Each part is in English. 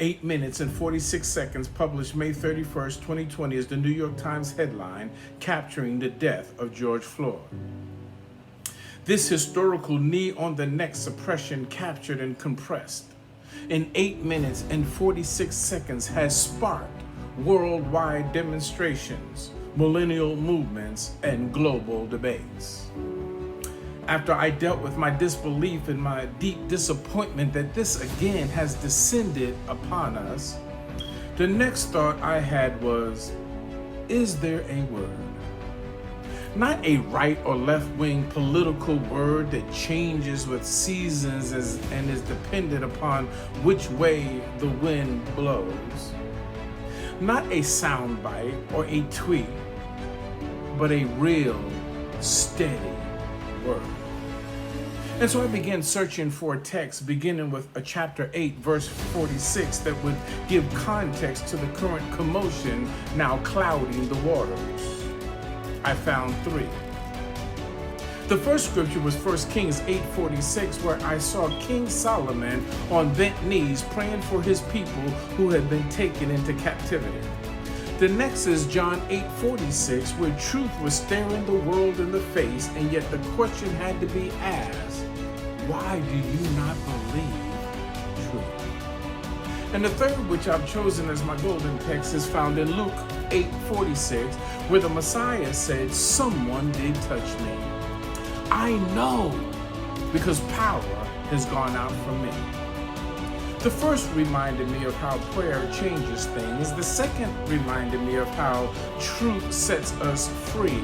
8 minutes and 46 seconds, published May 31st, 2020, is the New York Times headline capturing the death of George Floyd. This historical knee-on-the-neck suppression, captured and compressed in 8 minutes and 46 seconds, has sparked worldwide demonstrations, millennial movements, and global debates. After I dealt with my disbelief and my deep disappointment that this again has descended upon us, the next thought I had was, is there a word? Not a right or left-wing political word that changes with seasons and is dependent upon which way the wind blows. Not a soundbite or a tweet, but a real, steady word. And so I began searching for a text beginning with a chapter 8, verse 46 that would give context to the current commotion now clouding the waters. I found 3. The first scripture was 1 Kings 8:46, where I saw King Solomon on bent knees praying for his people who had been taken into captivity. The next is John 8:46, where truth was staring the world in the face, and yet the question had to be asked, why do you not believe truth? And the third, which I've chosen as my golden text, is found in Luke 8:46, where the Messiah said, someone did touch me. I know, because power has gone out from me. The first reminded me of how prayer changes things. The second reminded me of how truth sets us free.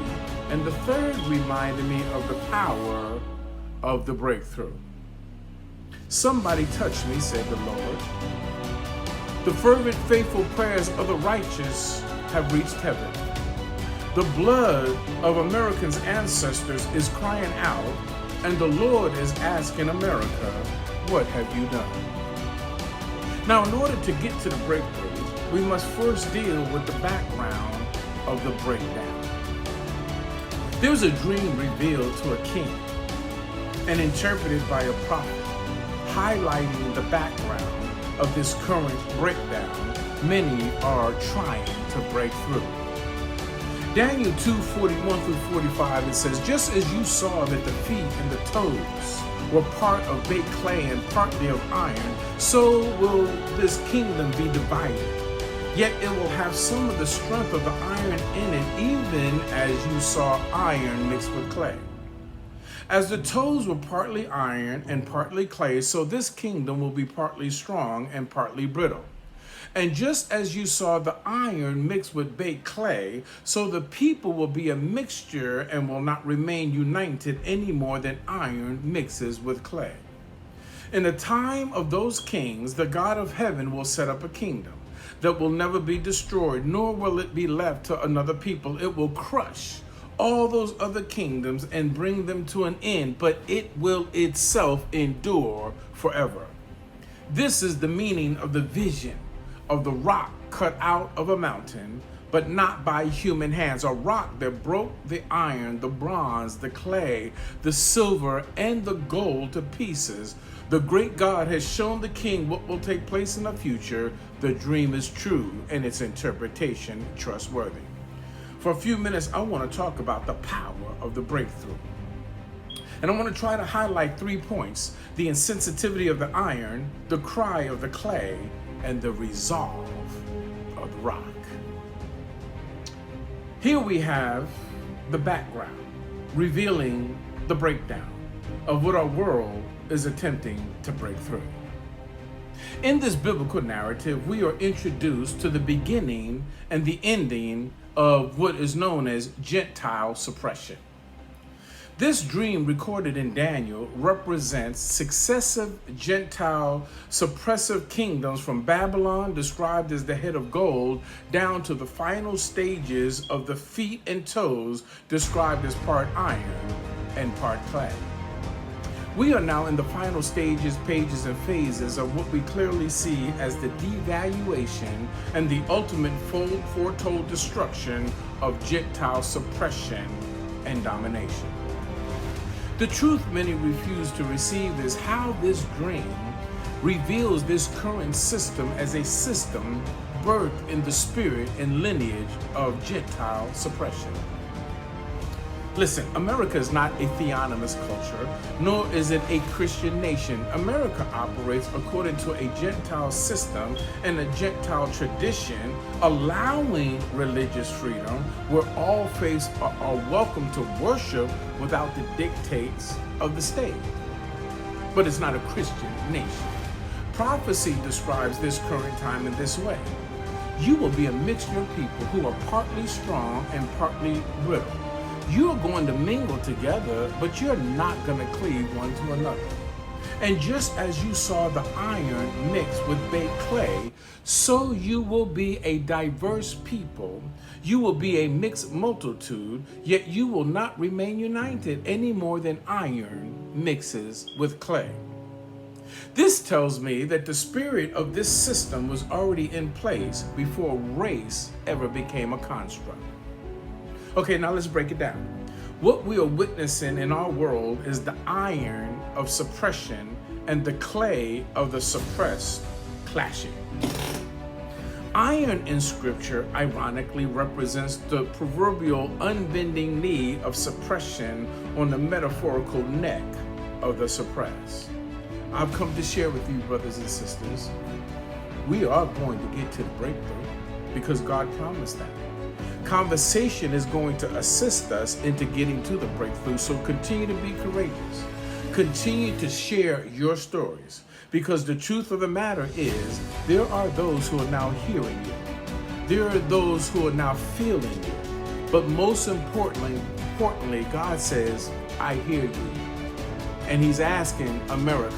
And the third reminded me of the power of the breakthrough. Somebody touched me, said the Lord. The fervent, faithful prayers of the righteous have reached heaven. The blood of Americans' ancestors is crying out, and the Lord is asking America, what have you done? Now, in order to get to the breakthrough, we must first deal with the background of the breakdown. There was a dream revealed to a king and interpreted by a prophet, highlighting the background of this current breakdown many are trying to break through. Daniel 2:41 through 45, it says, just as you saw that the feet and the toes were part of baked clay and partly of iron, so will this kingdom be divided. Yet it will have some of the strength of the iron in it, even as you saw iron mixed with clay. As the toes were partly iron and partly clay, so this kingdom will be partly strong and partly brittle. And just as you saw the iron mixed with baked clay, so the people will be a mixture and will not remain united any more than iron mixes with clay. In the time of those kings, the God of heaven will set up a kingdom that will never be destroyed, nor will it be left to another people. It will crush all those other kingdoms and bring them to an end, but it will itself endure forever. This is the meaning of the vision of the rock cut out of a mountain, but not by human hands, a rock that broke the iron, the bronze, the clay, the silver, and the gold to pieces. The great God has shown the king what will take place in the future. The dream is true and its interpretation trustworthy. For a few minutes, I want to talk about the power of the breakthrough. And I want to try to highlight 3 points: the insensitivity of the iron, the cry of the clay, and the resolve of the rock. Here we have the background, revealing the breakdown of what our world is attempting to break through. In this biblical narrative, we are introduced to the beginning and the ending of what is known as Gentile suppression. This dream, recorded in Daniel, represents successive Gentile suppressive kingdoms from Babylon, described as the head of gold, down to the final stages of the feet and toes, described as part iron and part clay. We are now in the final stages, pages, and phases of what we clearly see as the devaluation and the ultimate foretold destruction of Gentile suppression and domination. The truth many refuse to receive is how this dream reveals this current system as a system birthed in the spirit and lineage of Gentile suppression. Listen, America is not a theonomous culture, nor is it a Christian nation. America operates according to a Gentile system and a Gentile tradition, allowing religious freedom, where all faiths are welcome to worship without the dictates of the state. But it's not a Christian nation. Prophecy describes this current time in this way. You will be a mixture of people who are partly strong and partly brittle. You are going to mingle together, but you're not going to cleave one to another. And just as you saw the iron mixed with baked clay, so you will be a diverse people. You will be a mixed multitude, yet you will not remain united any more than iron mixes with clay. This tells me that the spirit of this system was already in place before race ever became a construct. Okay, now let's break it down. What we are witnessing in our world is the iron of suppression and the clay of the suppressed clashing. Iron in scripture ironically represents the proverbial unbending knee of suppression on the metaphorical neck of the suppressed. I've come to share with you, brothers and sisters, we are going to get to the breakthrough because God promised that. Conversation is going to assist us into getting to the breakthrough, so continue to be courageous. Continue to share your stories, because the truth of the matter is there are those who are now hearing you. There are those who are now feeling you. But most importantly, God says, I hear you. And he's asking America,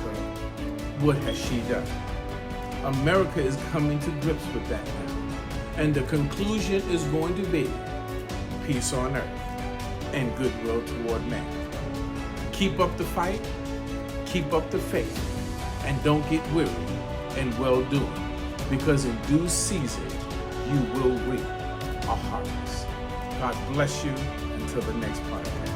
what has she done? America is coming to grips with that now. And the conclusion is going to be peace on earth and goodwill toward men. Keep up the fight, keep up the faith, and don't get weary in well-doing, because in due season you will reap a harvest. God bless you until the next podcast.